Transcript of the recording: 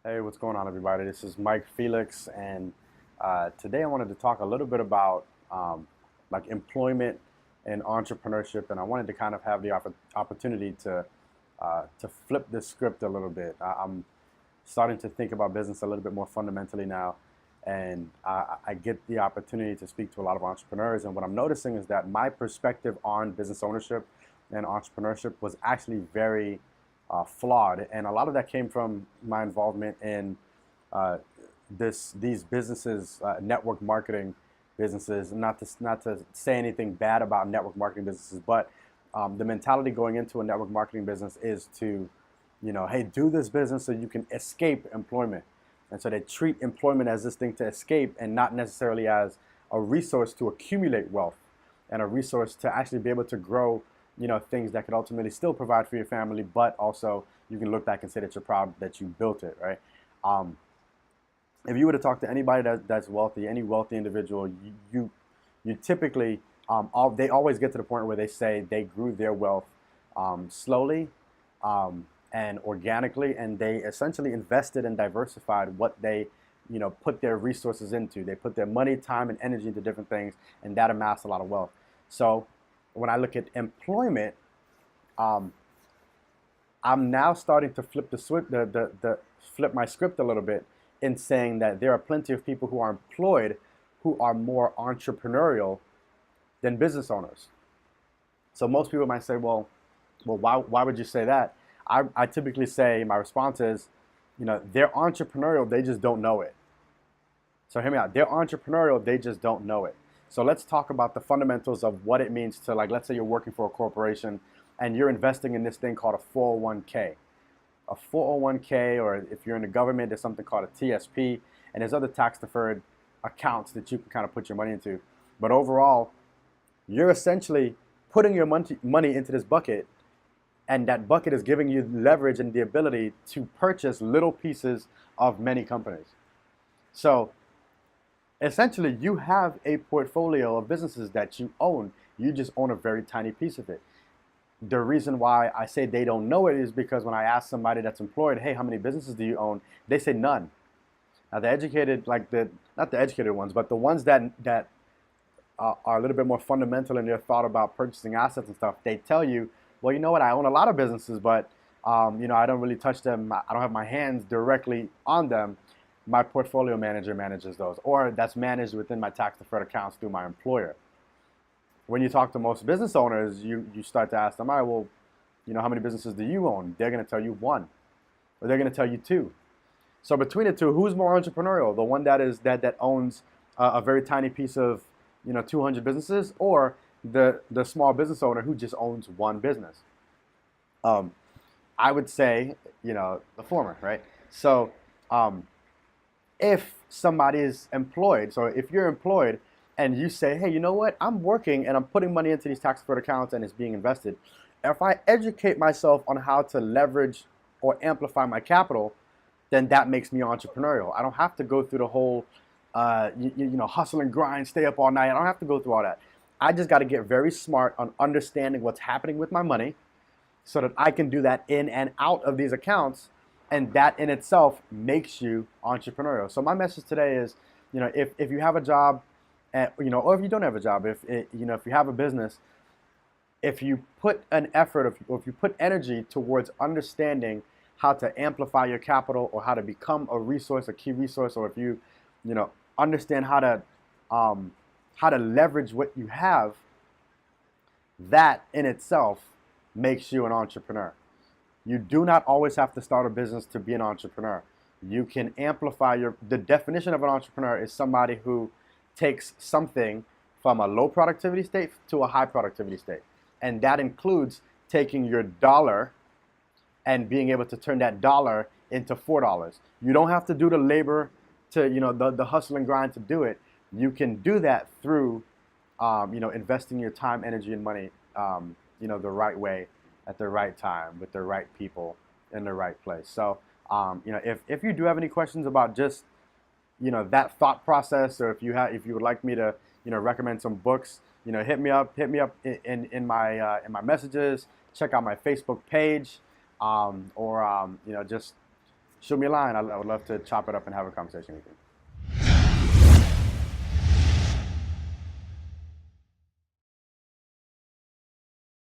Hey, what's going on, everybody? This is Mike Felix, and today I wanted to talk a little bit about like employment and entrepreneurship, and I wanted to kind of have the opportunity to flip this script a little bit. I'm starting to think about business a little bit more fundamentally now, and I get the opportunity to speak to a lot of entrepreneurs, and what I'm noticing is that my perspective on business ownership and entrepreneurship was actually very flawed, and a lot of that came from my involvement in uh, these businesses, network marketing businesses. Not to say anything bad about network marketing businesses, but the mentality going into a network marketing business is to, hey, do this business so you can escape employment, and so they treat employment as this thing to escape and not necessarily as a resource to accumulate wealth and a resource to actually be able to grow things that could ultimately still provide for your family, but also you can look back and say that you're proud that you built it, right? um, if you were to talk to anybody that's wealthy, any wealthy individual, you typically they always get to the point where they say they grew their wealth slowly and organically, and they essentially invested and diversified what they put their resources into. They put their money, time, and energy into different things, and that amassed a lot of wealth. So when I look at employment, um, I'm now starting to flip the flip my script a little bit in saying that there are plenty of people who are employed who are more entrepreneurial than business owners. So most people might say, well, why would you say that? I typically say my response is, they're entrepreneurial, they just don't know it. So hear me out. They're entrepreneurial, they just don't know it. So let's talk about the fundamentals of what it means to, like, let's say you're working for a corporation and you're investing in this thing called a 401k. A 401k, or if you're in the government, there's something called a TSP, and there's other tax deferred accounts that you can kind of put your money into. But overall, you're essentially putting your money into this bucket, and that bucket is giving you leverage and the ability to purchase little pieces of many companies. So essentially, you have a portfolio of businesses that you own. You just own a very tiny piece of it. The reason why I say they don't know it is because when I ask somebody that's employed, hey, how many businesses do you own? They say none. Now the educated, like the not the educated ones, but the ones that are a little bit more fundamental in their thought about purchasing assets and stuff, they tell you, well, you know what, I own a lot of businesses, but I don't really touch them. I don't have my hands directly on them. My portfolio manager manages those, or that's managed within my tax deferred accounts through my employer. When you talk to most business owners, you start to ask them, all right, well, how many businesses do you own? They're going to tell you one, or they're going to tell you two. So between the two, who's more entrepreneurial? The one that owns a very tiny piece of 200 businesses, or the small business owner who just owns one business? Um, I would say the former, right? So um, if somebody is employed, so if you're employed and you say, hey, you know what, I'm working and I'm putting money into these tax deferred accounts and it's being invested. If I educate myself on how to leverage or amplify my capital, then that makes me entrepreneurial. I don't have to go through the whole, hustle and grind, stay up all night. I don't have to go through all that. I just got to get very smart on understanding what's happening with my money so that I can do that in and out of these accounts, and that in itself makes you entrepreneurial. So my message today is, if you have a job, or if you don't have a job, if you have a business, if you put an effort, or if you put energy towards understanding how to amplify your capital or how to become a resource, a key resource, or if you understand how to leverage what you have, that in itself makes you an entrepreneur. You do not always have to start a business to be an entrepreneur. You can amplify the definition of an entrepreneur is somebody who takes something from a low productivity state to a high productivity state. And that includes taking your dollar and being able to turn that dollar into $4. You don't have to do the labor to, the hustle and grind to do it. You can do that through, investing your time, energy, and money, the right way, at the right time, with the right people, in the right place. So, if you do have any questions about just, that thought process, or if you would like me to, recommend some books, hit me up in my messages. Check out my Facebook page, or just shoot me a line. I would love to chop it up and have a conversation with you.